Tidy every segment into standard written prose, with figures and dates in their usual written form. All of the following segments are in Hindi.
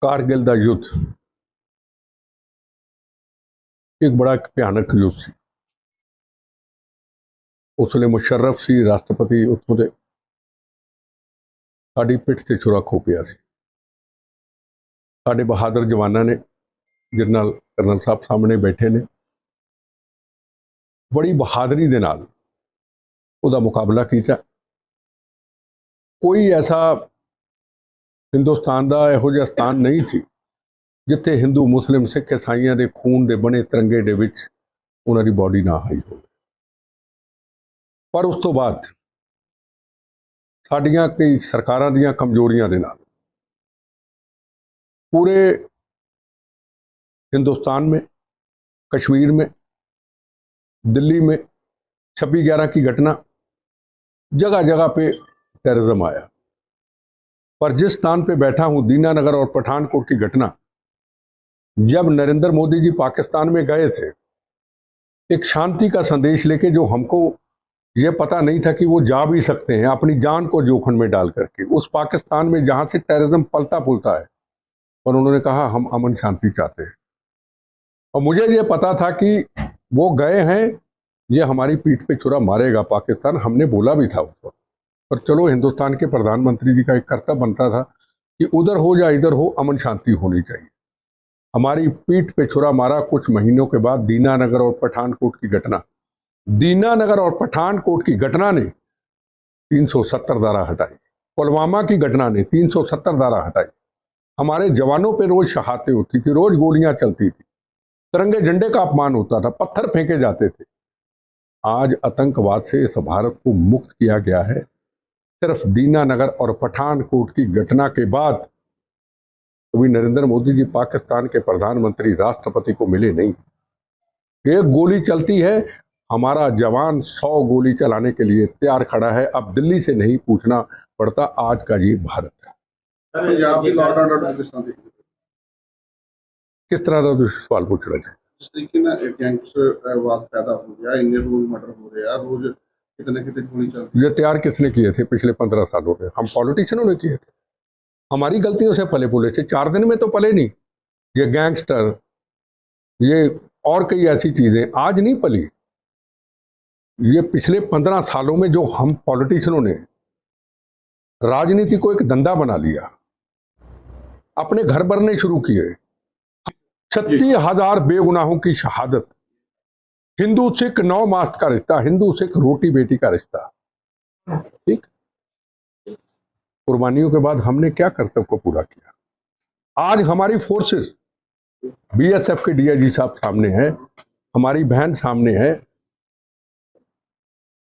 कारगिल का युद्ध एक बड़ा भयानक युद्ध सी। उसले मुशर्रफ सी राष्ट्रपति उत्थों दे, साडी पिठ से छुरा खो पिया सी। साडे बहादुर जवानों ने जनरल कर्नल साहब सामने बैठे ने बड़ी बहादुरी दे नाल उहदा मुकाबला किया। कोई ऐसा हिंदुस्तान का इहो जिहा स्थान नहीं थी जिथे हिंदू मुस्लिम सिख ईसाइयों के खून के बने तिरंगे दे विच उन्हां दी बॉडी ना आई हो। पर उस तो बाद साडियां कई सरकारां दीयां कमजोरियां दे नाल पूरे हिंदुस्तान में, कश्मीर में, दिल्ली में 26/11 की घटना, जगह जगह पे टेररिज्म आया। पर जिस स्थान पे बैठा हूं, दीनानगर और पठानकोट की घटना, जब नरेंद्र मोदी जी पाकिस्तान में गए थे एक शांति का संदेश लेके, जो हमको ये पता नहीं था कि वो जा भी सकते हैं अपनी जान को जोखिम में डाल करके, उस पाकिस्तान में जहां से टेररिज्म पलता पुलता है, पर उन्होंने कहा हम अमन शांति चाहते हैं। और मुझे ये पता था कि वो गए हैं, ये हमारी पीठ पे छुरा मारेगा पाकिस्तान, हमने बोला भी था उस वक्त। पर चलो, हिंदुस्तान के प्रधानमंत्री जी का एक कर्तव्य बनता था कि उधर हो या इधर हो, अमन शांति होनी चाहिए। हमारी पीठ पे छुरा मारा। कुछ महीनों के बाद दीनानगर और पठानकोट की घटना, दीनानगर और पठानकोट की घटना ने 370 धारा हटाई। पुलवामा की घटना ने 370 धारा हटाई। हमारे जवानों पे रोज शहादतें होती थी, रोज गोलियां चलती थी, तिरंगे झंडे का अपमान होता था, पत्थर फेंके जाते थे। आज आतंकवाद से इस भारत को मुक्त किया गया है सिर्फ दीनानगर और पठानकोट की घटना के बाद। कभी नरेंद्र मोदी जी पाकिस्तान के प्रधानमंत्री राष्ट्रपति को मिले नहीं। एक गोली चलती है, हमारा जवान 100 गोली चलाने के लिए तैयार खड़ा है। अब दिल्ली से नहीं पूछना पड़ता, आज का ये भारत है। किस तरह का सवाल पूछ रहे हैं? जिस तरीके ना गैंगस्टरवाद पैदा हो गया, इंडियन रोज मर्डर हो रहा, रोज कितने गोली चलती। ये तैयार किसने किए थे पिछले 15 सालों में? हम पॉलिटिशियनों ने किए थे। हमारी गलतियों से पले पुले थे। 4 दिन में तो पले नहीं। ये गैंगस्टर, ये और कई ऐसी चीजें आज नहीं पली। ये पिछले 15 सालों में जो हम पॉलिटिशियनों ने राजनीति को एक धंधा बना लिया, अपने घर भरने शुरू किए। 36,000 बेगुनाहों की शहादत, हिंदू सिख 9 मास का रिश्ता, हिंदू सिख रोटी बेटी का रिश्ता। ठीक, कुर्बानियों के बाद हमने क्या कर्तव्य को पूरा किया? आज हमारी फोर्सेस, बीएसएफ के डीआईजी साहब सामने है, हमारी बहन सामने है।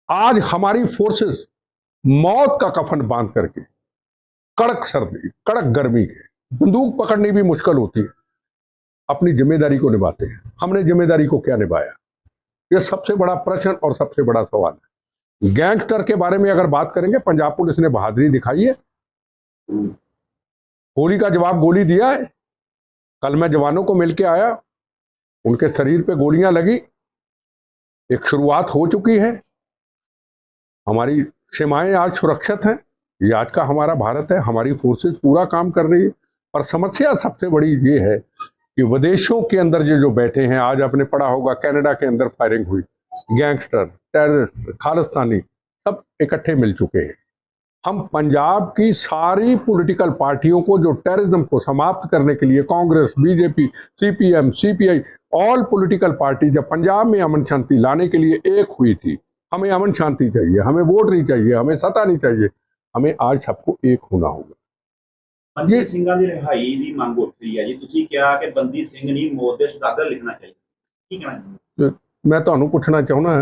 आज हमारी फोर्सेस मौत का कफन बांध करके, कड़क सर्दी, कड़क गर्मी के, बंदूक पकड़नी भी मुश्किल होती है, अपनी जिम्मेदारी को निभाते हैं। हमने जिम्मेदारी को क्या निभाया? यह सबसे बड़ा प्रश्न और सबसे बड़ा सवाल है। गैंगस्टर के बारे में अगर बात करेंगे, पंजाब पुलिस ने बहादुरी दिखाई है, गोली का जवाब गोली दिया है। कल मैं जवानों को मिलके आया, उनके शरीर पे गोलियां लगी, एक शुरुआत हो चुकी है। हमारी सीमाएं आज सुरक्षित हैं। ये आज का हमारा भारत है, हमारी फोर्सेस पूरा काम कर रही है। पर समस्या सबसे बड़ी ये है कि विदेशों के अंदर जो बैठे हैं, आज आपने पढ़ा होगा कनाडा के अंदर फायरिंग हुई, गैंगस्टर, टेररिस्ट, खालिस्तानी सब इकट्ठे मिल चुके हैं। हम पंजाब की सारी पॉलिटिकल पार्टियों को जो टेररिज्म को समाप्त करने के लिए, Congress, BJP, CPM, CPI, all political party जब पंजाब में अमन शांति लाने के लिए एक हुई थी, हमें अमन शांति चाहिए, हमें वोट नहीं चाहिए, हमें सत्ता नहीं चाहिए, हमें आज सबको एक होना होगा। बंदी ਸਿੰਘਾਂ ਦੀ ਰਿਹਾਈ ਦੀ ਮੰਗ ਉੱਠ ਰਹੀ ਹੈ ਜੀ। ਤੁਸੀਂ ਕਿਹਾ ਕਿ ਬੰਦੀ ਸਿੰਘ ਨਹੀਂ, ਮੌਤ ਦੇ ਸਦਾਗਰ ਲਿਖਣਾ चाहिए, ਕੀ कहना चाहिए? मैं ਤੁਹਾਨੂੰ पूछना चाहूँगा,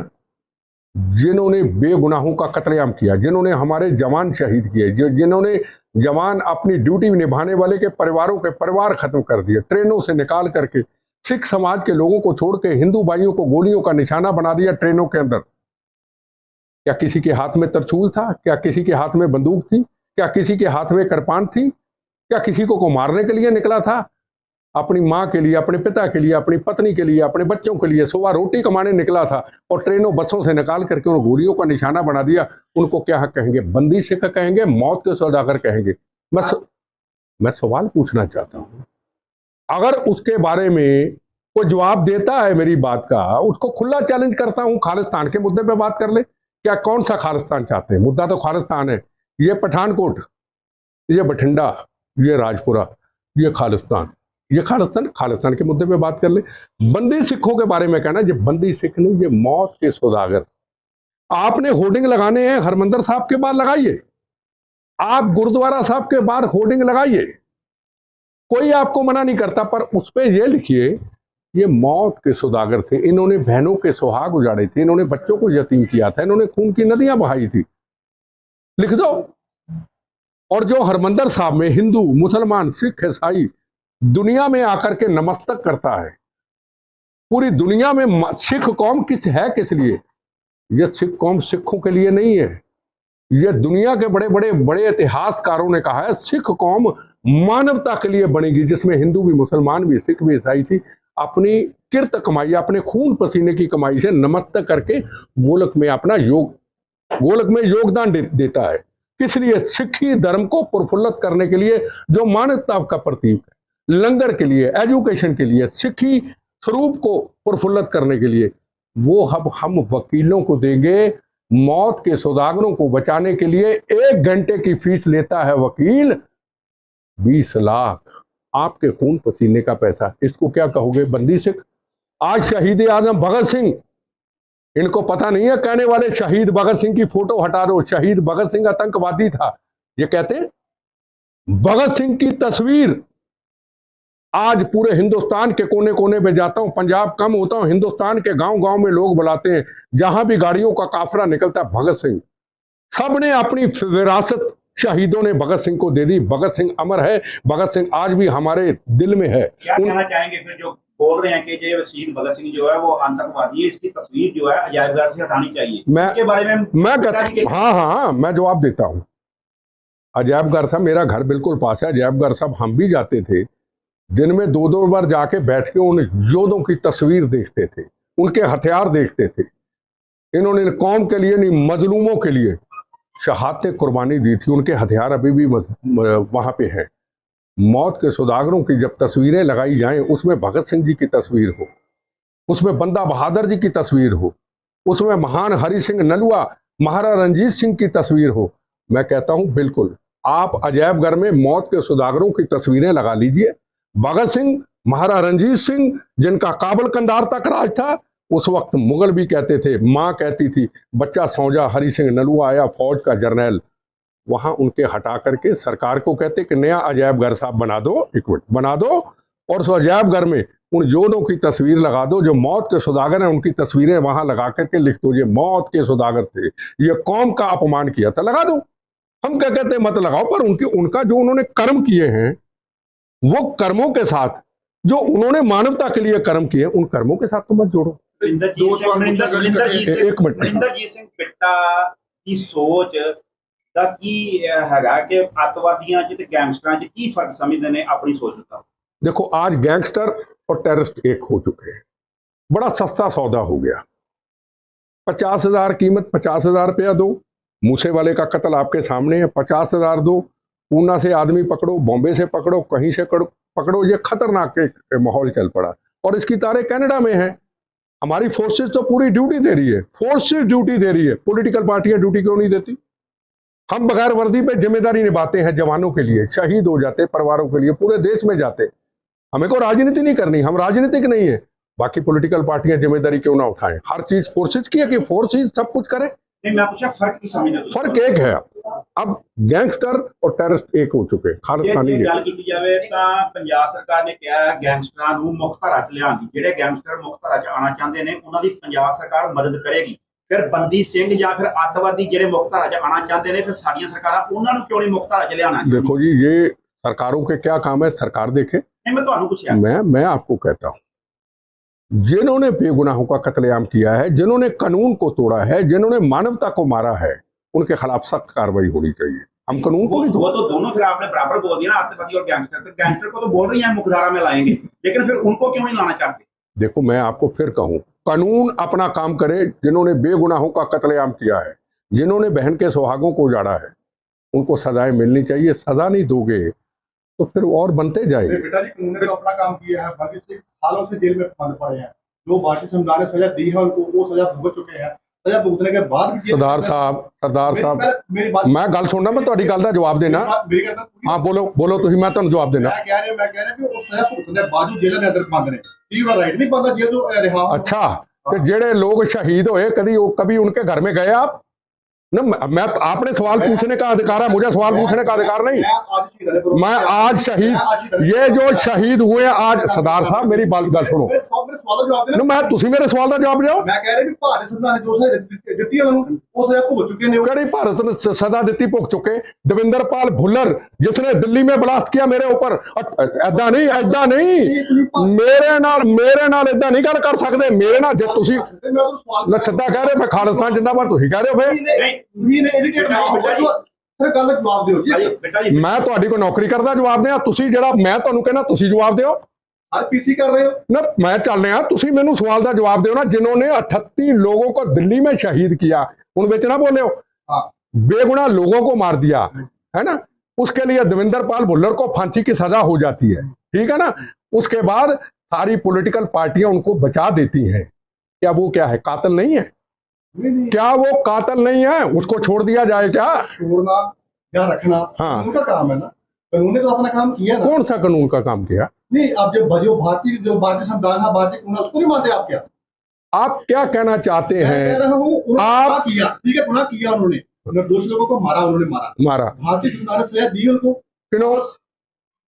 जिन्होंने बेगुनाहों का कत्लेआम किया, जिन्होंने हमारे जवान शहीद किए, जिन्होंने जवान अपनी ड्यूटी निभाने वाले के परिवारों के परिवार खत्म कर दिए, ट्रेनों से निकाल करके सिख समाज के लोगों को छोड़ के हिंदू भाइयों को गोलियों का निशाना बना दिया ट्रेनों के अंदर। क्या किसी के हाथ में तरचूल था? क्या किसी के हाथ में बंदूक थी? क्या किसी के हाथ में कृपान थी? क्या किसी को मारने के लिए निकला था? अपनी माँ के लिए, अपने पिता के लिए, अपनी पत्नी के लिए, अपने बच्चों के लिए सुबह रोटी कमाने निकला था और ट्रेनों बसों से निकाल करके उन गोलियों का निशाना बना दिया। उनको क्या कहेंगे? बंदी सिख कहेंगे? मौत के सौदागर कहेंगे? बस मैं सवाल पूछना चाहता हूं, अगर उसके बारे में कोई जवाब देता है मेरी बात का, उसको खुला चैलेंज करता हूं, खालिस्तान के मुद्दे पे बात कर ले। क्या कौन सा खालिस्तान चाहते हैं? मुद्दा तो खालिस्तान है। ये पठानकोट, ये बठिंडा, ये राजपुरा, ये खालिस्तान, ये खालिस्तान, खालिस्तान के मुद्दे पे बात कर ले। बंदी सिखों के बारे में कहना, ये बंदी सिख नहीं, ये मौत के सौदागर। आपने होर्डिंग लगाने हैं हरमंदिर साहब के बाहर, लगाइए। आप गुरुद्वारा साहब के बाहर होर्डिंग लगाइए, कोई आपको मना नहीं करता, पर उस पर यह लिखिए ये मौत के सौदागर थे, इन्होंने बहनों के सुहाग उजाड़े थे, इन्होंने बच्चों को यतीम किया था, इन्होंने खून की नदियां बहाई थी, लिख दो। और जो हरमंदिर साहब में हिंदू, मुसलमान, सिख, ईसाई दुनिया में आकर के नमस्तक करता है, पूरी दुनिया में सिख कौम किस लिए? यह सिख कौम सिखों के लिए नहीं है। यह दुनिया के बड़े इतिहासकारों ने कहा है, सिख कौम मानवता के लिए बनेगी, जिसमें हिंदू भी, मुसलमान भी, सिख भी, ईसाई थी, अपनी किरत कमाई, अपने खून पसीने की कमाई से नमस्तक करके गोलक में अपना गोलक में योगदान देता है। किस लिए? सिखी धर्म को प्रफुल्लित करने के लिए, जो मानवता का प्रतीक है, लंगर के लिए, एजुकेशन के लिए, सिखी स्वरूप को प्रफुल्लित करने के लिए। वो हम वकीलों को देंगे, मौत के सौदागरों को बचाने के लिए 1 घंटे की फीस लेता है वकील, 20 लाख, आपके खून पसीने का पैसा। इसको क्या कहोगे? बंदी सिख। आज शहीद आजम भगत सिंह, इनको पता नहीं है, कहने वाले शहीद भगत सिंह की फोटो हटा दो, शहीद भगत सिंह आतंकवादी था, ये कहते हैं। भगत सिंह की तस्वीर आज पूरे हिंदुस्तान के कोने कोने पे जाता हूं, पंजाब कम होता हूं, हिंदुस्तान के गांव गांव में लोग बुलाते हैं, जहां भी गाड़ियों का काफिला निकलता है, भगत सिंह। सबने अपनी विरासत शहीदों ने भगत सिंह को दे दी। भगत सिंह अमर है, भगत सिंह आज भी हमारे दिल में है। क्या कहना चाहेंगे फिर जो बोल रहे हैं कि जो शहीद भगत सिंह जो है वो आतंकवादी है, इसकी तस्वीर जो है अजायबघर से हटानी चाहिए? इसके बारे में मैं कहता, हाँ, मैं जवाब देता हूं। अजायबघर साहब, मेरा घर बिल्कुल पास है अजायबघर साहब, हम भी जाते थे, दिन में 2-2 बार जाके बैठ के उन योद्धों की तस्वीर देखते थे, उनके हथियार देखते थे। इन्होंने कौम के लिए नहीं, मजलूमों के लिए शहादतें कुर्बानी दी थी, उनके हथियार अभी भी वहां पे हैं। मौत के सौदागरों की जब तस्वीरें लगाई जाएं, उसमें भगत सिंह जी की तस्वीर हो, उसमें बंदा बहादुर जी की तस्वीर हो, उसमें महान हरि सिंह नलुआ, महाराजा रंजीत सिंह की तस्वीर हो, मैं कहता हूं बिल्कुल आप अजायबघर में मौत के सौदागरों की तस्वीरें लगा लीजिए। भगत सिंह, महाराजा रंजीत सिंह, जिनका काबुल कंधार तक राज था, उस वक्त मुगल भी कहते थे, माँ कहती थी बच्चा सौ जा, हरि सिंह नलुआ आया फौज का जर्नैल। वहां उनके हटा करके सरकार को कहते कि नया अजायबघर साहब बना दो, 1 मिनट बना दो, और उस अजायबघर में उन योद्धों की तस्वीर लगा दो, जो मौत के सौदागर हैं, उनकी तस्वीरें वहां लगा करके लिख दो, ये मौत के सौदागर थे, ये कौम का अपमान किया था, लगा दो। हम क्या कहते हैं मत लगाओ, पर उनका जो उन्होंने कर्म किए हैं, वो कर्मों के साथ, जो उन्होंने मानवता के लिए कर्म किए, उन कर्मों के साथ तो मत जोड़ो। ਮਨਿੰਦਰ ਜੀ ਸਿੰਘ ਬਿੱਟਾ ਦੀ ਸੋਚ ਦਾ ਕੀ ਹੈਗਾ ਕਿ ਅੱਤਵਾਦੀਆਂ ਚ ਤੇ ਗੈਂਗਸਟਰਾਂ ਚ ਕੀ ਫਰਕ ਸਮਝਦੇ ਨੇ ਆਪਣੀ ਸੋਚ ਦਾ? देखो, आज गैंगस्टर और टेररिस्ट एक हो चुके हैं, बड़ा सस्ता सौदा हो गया। 50,000 कीमत, 50,000 रुपया दो, मूसे वाले का कत्ल आपके सामने है, 50,000 दो, पूना से आदमी पकड़ो, बॉम्बे से पकड़ो, कहीं से पकड़ो, ये खतरनाक एक माहौल चल पड़ा। और इसकी तारे कनाडा में है। हमारी फोर्सेस तो पूरी ड्यूटी दे रही है, फोर्सेस ड्यूटी दे रही है, पॉलिटिकल पार्टियां ड्यूटी क्यों नहीं देती? हम बगैर वर्दी पे जिम्मेदारी निभाते हैं, जवानों के लिए, शहीद हो जाते, परिवारों के लिए, पूरे देश में जाते। हमें को राजनीति नहीं करनी, हम राजनीतिक नहीं है। बाकी पॉलिटिकल पार्टियां जिम्मेदारी क्यों ना उठाएं? हर चीज फोर्सेस की है कि फोर्सेस सब कुछ करे। मैं पूछा फर्क की समझना? फर्क एक है, अब गैंगस्टर और टेररिस्ट एक हो चुके हैं। खालिस्तानी गल की जाए तो पंजाब सरकार ने कहा गैंगस्टਰਾਂ ਨੂੰ ਮੁੱਖ ਧਾਰਾ ਚ ਲਿਆਉਣ ਦੀ, ਜਿਹੜੇ ਗੈਂਗਸਟਰ ਮੁੱਖ ਧਾਰਾ ਚ ਆਣਾ ਚਾਹੁੰਦੇ ਨੇ ਉਹਨਾਂ ਦੀ ਪੰਜਾਬ ਸਰਕਾਰ ਮਦਦ ਕਰੇਗੀ। ਫਿਰ ਬੰਦੀ ਸਿੰਘ ਜਾਂ ਫਿਰ ਅੱਤਵਾਦੀ ਜਿਹੜੇ ਮੁੱਖ ਧਾਰਾ ਚ ਆਣਾ ਚਾਹੁੰਦੇ ਨੇ, ਫਿਰ ਸਾਡੀਆਂ ਸਰਕਾਰਾਂ ਉਹਨਾਂ ਨੂੰ ਕਿਉਂ ਨਹੀਂ ਮੁੱਖ ਧਾਰਾ ਚ ਲਿਆਉਣਾ? देखो जी, ये सरकारों के क्या काम है, सरकार देखे। नहीं, मैं ਤੁਹਾਨੂੰ ਪੁੱਛਿਆ। मैं आपको कहता हूं, जिन्होंने बेगुनाहों का कत्लेआम किया है, जिन्होंने कानून को तोड़ा है, जिन्होंने मानवता को मारा है, उनके खिलाफ सख्त कार्रवाई होनी चाहिए। हम कानून को नहीं वो तो दोनों फिर आपने बराबर बोल दिया ना, आतंकवादी और गैंगस्टर। तो गैंगस्टर को तो बोल रही है मुख्यधारा में लाएंगे, लेकिन फिर उनको क्यों नहीं लाना चाहते? देखो, मैं आपको फिर कहूं, कानून अपना काम करे। जिन्होंने बेगुनाहों का कत्लेआम किया है, जिन्होंने बहन के सुहागों को उजाड़ा है, उनको सजाएं मिलनी चाहिए। सजा नहीं दोगे तो फिर और बनते जाएंगे। बेटा जी, कानून ने तो अपना काम किया है, बाकी सिख सालों से जेल में बंद पड़े हैं। जो भारतीय संविधान ने सजा दी है उनको, वो सजा भुगत चुके हैं। सजा भुगतने के बाद भी सरदार साहब मेरी बात, मैं गल सुनना, मैं तुहाडी गल दा जवाब देना। हाँ बोलो तुसीं, मैं तुहानूं जवाब देना। मैं कह रहा कि वो सजा भुगतने के बावजूद जेल के अंदर बंद ने, तीव्र राइट नहीं बनता जेल तो रिहा। अच्छा, तो जेड़े लोग शहीद हुए कभी उनके घर में गए आप? ना मैं आपने सवाल पूछने का अधिकार है, मुझे सवाल पूछने का अधिकार नहीं। मैं आज शहीद, ये जो शहीद हुए आज, सरदार साहब मेरी बात गल सुनो ना, मैं तुसी मेरे सवाल का जवाब दो। मैं कह रहा भी भारत संविधान ने जो सजा दी है उन्होंने, वो सजा भुगत चुके ने। कड़ी भारत ने सजा दी भुगत चुके। दविंदरपाल भुल्लर जिसने दिल्ली में ब्लास्ट किया मेरे ऊपर, ऐदा नहीं मेरे नाल ऐदा नहीं गल कर सकते। मेरे नाल जे तुसी सिद्धा कह रहे मैं खालिस्तान जिंदाबाद, तुसी कह रहे हो फिर मैं तुहाडी कोई नौकरी करदा जवाब दें, तुसी जेड़ा मैं तुहानूं कहना तुसी जवाब दिओ। पीसी कर रहे हो ना, मैं चल रहा, तुसी मैनू सवाल का जवाब दिओ ना। जिन्होंने 38 लोगों को दिल्ली में शहीद किया, उन विच ना बोलियो, बेगुनाह लोगों को मार दिया है ना, उसके लिए दविंदरपाल भुल्लर को फांसी की सजा हो जाती है, ठीक है ना। उसके बाद सारी पॉलिटिकल पार्टियां उनको बचा देती हैं। क्या वो क्या है, कातिल नहीं है? क्या वो कातिल नहीं है? उसको छोड़ दिया जाए क्या? छोड़ना या रखना हाँ, उनका काम है ना। कानून ने तो अपना काम किया ना। कौन सा कानून का काम किया? नहीं, अब जो भारतीय संविधान है, भारतीय कानून, उसको नहीं मानते आप? क्या आप क्या कहना चाहते हैं? मैं कह रहा हूँ आप किया, ठीक है, गुनाह किया उन्होंने, निर्दोष लोगों को उन्होंने मारा। भारतीय संविधान ने सजा दी उनको। क्यों?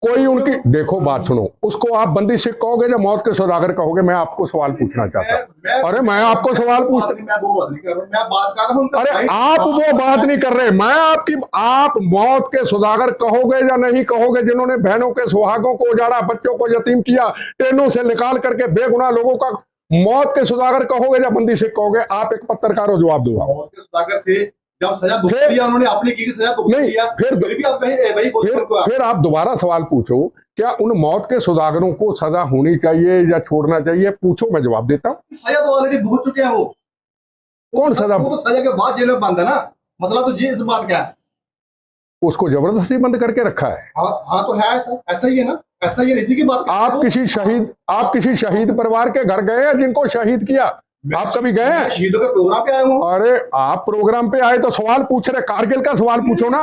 कोई उनकी, देखो बात सुनो, उसको आप बंदी सिख कहोगे या मौत के सौदागर कहोगे? मैं आपको सवाल पूछना चाहता हूं। अरे मैं आपको सवाल पूछ, मैं वो बात नहीं कर रहा, मैं बात कर रहा हूं। अरे आप वो बात नहीं कर रहे, मैं आपकी, आप मौत के सौदागर कहोगे या नहीं कहोगे? जिन्होंने बहनों के सुहागों को उजाड़ा, बच्चों को यतीम किया, ट्रेनों से निकाल करके बेगुनाह लोगों का, मौत के सौदागर कहोगे या बंदी सिख कहोगे? आप एक पत्रकार हो, जवाब दो। मौत के सौदागर थे, जब सजा भुगत दिया उन्होंने, अपनी की सजा भुगत दिया, फिर भी आप फिर आप दोबारा सवाल पूछो, क्या उन मौत के सौदागरों को सजा होनी चाहिए या छोड़ना चाहिए? पूछो, मैं जवाब देता हूं। सजा तो ऑलरेडी भुगत चुके हैं वो। कौन सजा? वो तो सजा के बाद जेल में बंद है ना। मतलब तो ये इस बात क्या है, उसको जबरदस्ती बंद करके रखा है। हाँ तो है, ऐसा ही है ना, ऐसा ही है। इसी की बात आप किसी शहीद परिवार के घर गए हैं जिनको शहीद किया? आप कभी गए हैं? शहीदों के प्रोग्राम पे आए हूँ। अरे आप प्रोग्राम पे आए तो सवाल पूछ रहे, कारगिल का सवाल पूछो ना।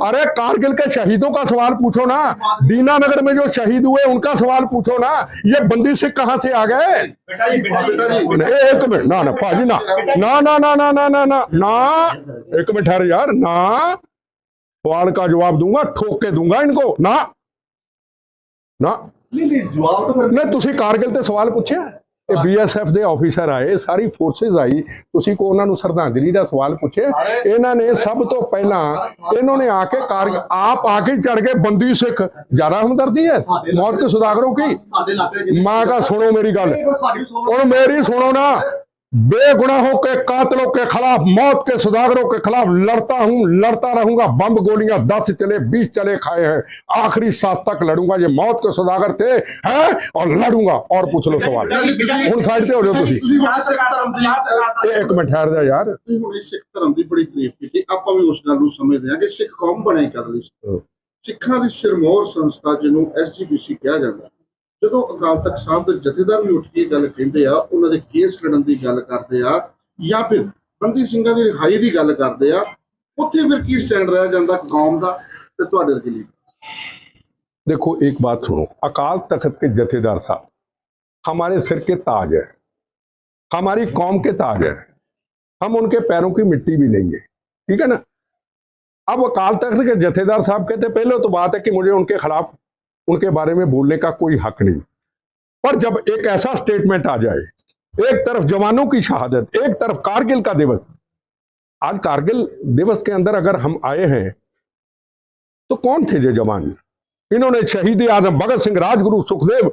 अरे कारगिल के शहीदों का सवाल पूछो ना, दीनानगर में जो शहीद हुए उनका सवाल पूछो ना। ये बंदी सिख कहां से आ गए? एक मिनट, ना पाजी, ना, एक मिनट ठहर यार, ना सवाल का जवाब दूंगा, ठोक के दूंगा इनको। ना जवाब तो नहीं, तुसी कारगिल ते सवाल पूछे? BSF ਦੇ ਆਫੀਸਰ ਆਏ, ਸਾਰੀ ਫੋਰਸਿਸ ਆਈ, ਤੁਸੀਂ ਕੋ ਉਹਨਾਂ ਨੂੰ ਸ਼ਰਧਾਂਜਲੀ ਦਾ ਸਵਾਲ ਪੁੱਛੇ? ਇਹਨਾਂ ਨੇ ਸਭ ਤੋਂ ਪਹਿਲਾਂ ਇਹਨਾਂ ਨੇ ਆ ਕੇ आप आके चढ़ गए बंदी सिख, ज्यादा हमदर्दी है मौत के सौदागरों की? मैं कहा सुनो मेरी गल, और मेरी सुनो ना, बेगुनाहों के कातिलों के खिलाफ, मौत के सौदागरों के खिलाफ लड़ता हूं, लड़ता रहूंगा। बम गोलियां 10 चले 20 चले खाए हैं, आखिरी सांस तक लड़ूंगा। ये मौत के सौदागर थे हैं, और लड़ूंगा। और पूछ लो सवाल, ਹੁਣ साइड पे हो जाओ ਤੁਸੀਂ। एक मिनट ठहर जा यार। सिख धर्म की बड़ी तारीफ की, ਆਪਾਂ ਵੀ ਉਸ ਗੱਲ ਨੂੰ ਸਮਝਦੇ ਹਾਂ ਕਿ ਸਿੱਖ ਕੌਮ ਬਣੇ ਕਦ ਲਈ। ਸਿੱਖਾਂ ਦੀ ਸਿਰਮੌਰ ਸੰਸਥਾ ਜਿਹਨੂੰ SGPC ਕਿਹਾ ਜਾਂਦਾ, ਜਦੋਂ ਅਕਾਲ ਤਖਤ ਸਾਹਿਬ ਦੇ ਜਥੇਦਾਰ ਵੀ ਉੱਠ ਕੇ ਗੱਲ ਕਹਿੰਦੇ ਆ, ਉਹਨਾਂ ਦੇ ਕੇਸ ਲੜਨ ਦੀ ਗੱਲ ਕਰਦੇ ਆ, ਜਾਂ ਫਿਰ ਬੰਦੀ ਸਿੰਘਾਂ ਦੀ ਰਿਹਾਈ ਦੀ ਗੱਲ ਕਰਦੇ ਆ, ਉੱਥੇ ਫਿਰ ਕੀ ਸਟੈਂਡ ਰਹਿ ਜਾਂਦਾ ਕੌਮ ਦਾ ਤੇ ਤੁਹਾਡੇ ਲਈ? देखो एक बात सुनो, अकाल तख्त के जथेदार साहब हमारे सिर के ताज है, हमारी कौम के ताज है, हम उनके पैरों की मिट्टी भी लेंगे, ठीक है ना। अब अकाल तख्त के जथेदार साहब कहते, पहले तो बात है कि मुझे उनके खिलाफ, उनके बारे में बोलने का कोई हक नहीं, पर जब एक ऐसा स्टेटमेंट आ जाए, एक तरफ जवानों की शहादत, एक तरफ कारगिल का दिवस, आज कारगिल दिवस के अंदर अगर हम आए हैं तो कौन थे ये जवान? इन्होंने शहीद आजम भगत सिंह, राजगुरु सुखदेव,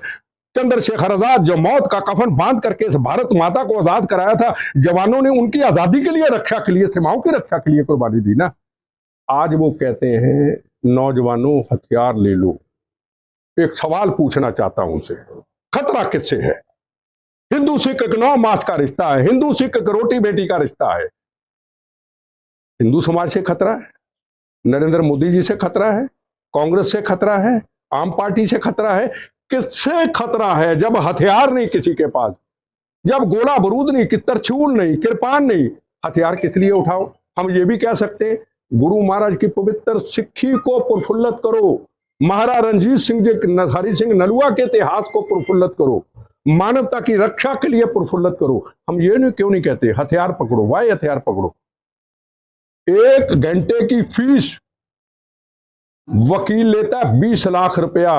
चंद्रशेखर आजाद, जो मौत का कफन बांध करके इस भारत माता को आजाद कराया था, जवानों ने उनकी आजादी के लिए, रक्षा के लिए, सीमाओं की रक्षा के लिए कुर्बानी दी ना। आज वो कहते हैं नौजवानों हथियार ले लो। एक सवाल पूछना चाहता हूं उनसे, खतरा किससे है? हिंदू सिख एक 9 मास का रिश्ता है, हिंदू सिख एक रोटी बेटी का रिश्ता है। हिंदू समाज से खतरा है, नरेंद्र मोदी जी से खतरा है, कांग्रेस से खतरा है, आम पार्टी से खतरा है? किससे खतरा है? जब हथियार नहीं किसी के पास, जब गोला बारूद नहीं, कि तरछूल नहीं, कृपान नहीं, हथियार किस लिए उठाओ? हम ये भी कह सकते हैं, गुरु महाराज की पवित्र सिक्खी को प्रफुल्लित करो, महाराजा रणजीत सिंह जी, हरि सिंह नलुआ के इतिहास को प्रफुल्लित करो, मानवता की रक्षा के लिए प्रफुल्लित करो। हम ये नहीं क्यों नहीं कहते हथियार पकड़ो? वाई हथियार पकड़ो? 1 घंटे की फीस वकील लेता है 20 लाख रुपया।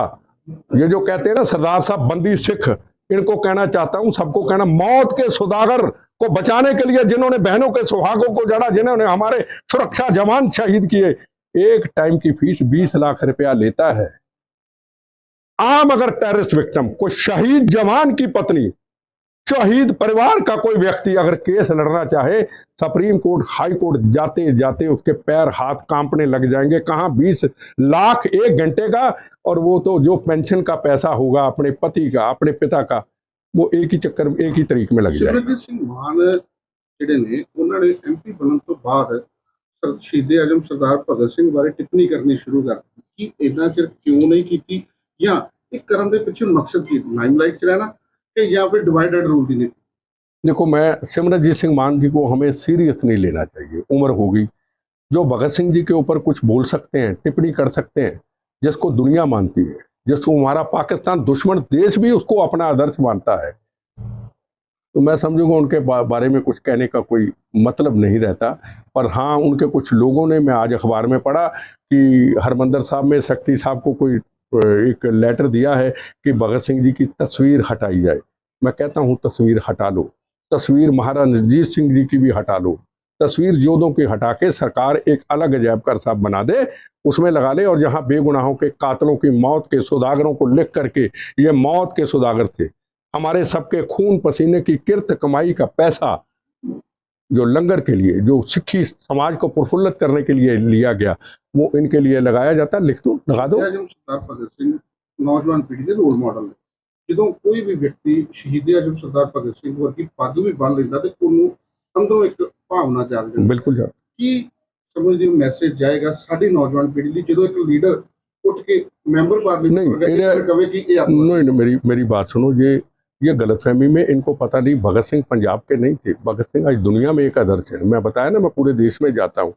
ये जो कहते हैं ना सरदार साहब बंदी सिख, इनको कहना चाहता हूं, सबको कहना, मौत के सौदागर को बचाने के लिए, जिन्होंने बहनों के सुहागों को जड़ा, जिन्होंने हमारे सुरक्षा जवान शहीद किए, एक टाइम की फीस 20 लाख रुपया लेता है। आम अगर टेररिस्ट विक्टिम, कोई शहीद जवान की पत्नी, शहीद परिवार का कोई व्यक्ति अगर केस लड़ना चाहे, सुप्रीम कोर्ट, हाई कोर्ट जाते जाते उसके पैर हाथ कांपने लग जाएंगे। कहां 20 लाख 1 घंटे का? और वो तो जो पेंशन का पैसा होगा अपने पति का, अपने पिता का, वो एक ही चक्कर में, एक ही तरीके में लग जाएगा। सिमरनजीत ਸਿੰਘ ਮਾਨ ਜਿਹੜੇ ਨੇ ਉਹਨਾਂ ਨੇ ਐਮਪੀ ਬਣਨ ਤੋਂ ਬਾਅਦ ਸ਼ਹੀਦੇ ਆਜ਼ਮ ਸਰਦਾਰ ਭਗਤ ਸਿੰਘ ਬਾਰੇ ਟਿੱਪਣੀ ਕਰਨੀ ਸ਼ੁਰੂ ਕਰ ਦਿੱਤੀ। ਕਿ ਇੰਨਾ ਚਿਰ ਕਿਉਂ ਨਹੀਂ ਕੀਤੀ, ਜਾਂ ਇਹ ਕਰਨ ਦੇ ਪਿੱਛੇ ਮਕਸਦ ਕੀ, ਲਾਈਮਲਾਈਟ 'ਚ ਰਹਿਣਾ कि या फिर डिवाइडेड रूल की नीति? देखो, मैं सिमरनजीत सिंह मान जी को हमें सीरियस नहीं लेना चाहिए। उम्र होगी, जो भगत सिंह जी के ऊपर कुछ बोल सकते हैं, टिप्पणी कर सकते हैं, जिसको दुनिया मानती है, जिसको हमारा पाकिस्तान दुश्मन देश भी उसको अपना आदर्श मानता है, तो मैं समझूंगा उनके बारे में कुछ कहने का कोई मतलब नहीं रहता। पर हाँ, उनके कुछ लोगों ने, मैं आज अखबार में पढ़ा कि हरमंदर साहब में सेक्रेटरी साहब को कोई एक लेटर दिया है कि भगत सिंह जी की तस्वीर हटाई जाए। मैं कहता हूं तस्वीर हटा लो, तस्वीर महाराजा रणजीत सिंह जी की भी हटा लो, तस्वीर जोधों की हटा के सरकार एक अलग अजैब घर साहब बना दे, उसमें लगा ले, और जहां बेगुनाहों के कातलों की मौत के सौदागरों को लिख करके, ये मौत के सौदागर थे, हमारे सबके खून पसीने की किरत कमाई का पैसा जो लंगर के लिए, जो सिक्खी समाज को प्रफुल्लित करने के लिए लिया गया, वो इनके लिए लगाया जाता। लिख दो, लगा दो। सरदार भगत सिंह नौजवान पीढ़ी के रोल मॉडल ने। ਜਦੋਂ ਕੋਈ ਵੀ ਵਿਅਕਤੀ ਸ਼ਹੀਦ ਆਜ਼ਮ ਸਰਦਾਰ ਭਗਤ ਸਿੰਘ ਵਰਗੀ ਪੱਗ ਵੀ ਬੰਨ ਲੈਂਦਾ ਤੇ ਉਹਨੂੰ ਅੰਦਰੋਂ ਇੱਕ ਭਾਵਨਾ ਜਾਗ ਜਾਂਦੀ। ਬਿਲਕੁਲ ਜੀ। ਕੀ ਸਮਝਦੇ ਹੋ ਮੈਸੇਜ ਜਾਏਗਾ ਸਾਡੀ ਨੌਜਵਾਨ ਪੀੜ੍ਹੀ ਲਈ ਜਦੋਂ ਇੱਕ ਲੀਡਰ ਉੱਠ के मेंबर पार्लियामेंट कहे कि नहीं, मेरी बात सुनो, ये गलतफहमी में इनको पता नहीं, भगत सिंह पंजाब के नहीं थे। भगत सिंह आज दुनिया में एक आदर्श है। मैं बताया ना, मैं पूरे देश में जाता हूँ,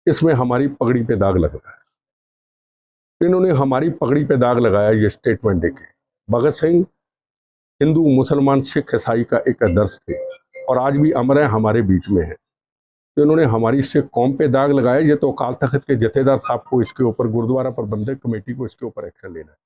इसमें हमारी पगड़ी पे दाग लग रहा है। इन्होंने हमारी पगड़ी पे दाग लगाया ये स्टेटमेंट देके। भगत सिंह हिंदू, मुसलमान, सिख, ईसाई का एक आदर्श थे और आज भी अमर है, हमारे बीच में है। तो इन्होंने हमारी सिख कौम पे दाग लगाया। ये तो अकाल तख्त के जथेदार साहब को इसके ऊपर, गुरुद्वारा प्रबंधक कमेटी को इसके ऊपर एक्शन लेना है।